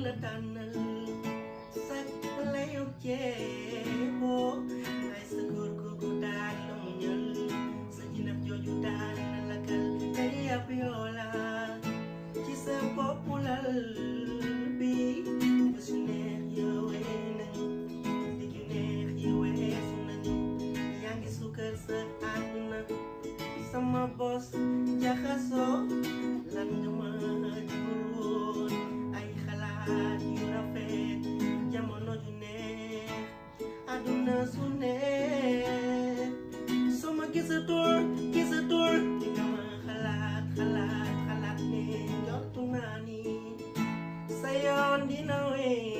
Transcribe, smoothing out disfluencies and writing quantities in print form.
la tànnal sak lay jeexoo ngay sa góor googu daan la mu ñël sa jinaf jooju daan na la kal day yàpp yoo la ci sa bopp lal bi ba su neex yowee nañu digg neex yi weesu nañu yaa ngi suukar sa àdduna sama bos jaxasoo lan nga ma digul woon ay xalaat yu rafet jamono ju neex àdduna su neex soo ma gisatul di nga ma xalaat ne njortu naa ni sa yoon dina wee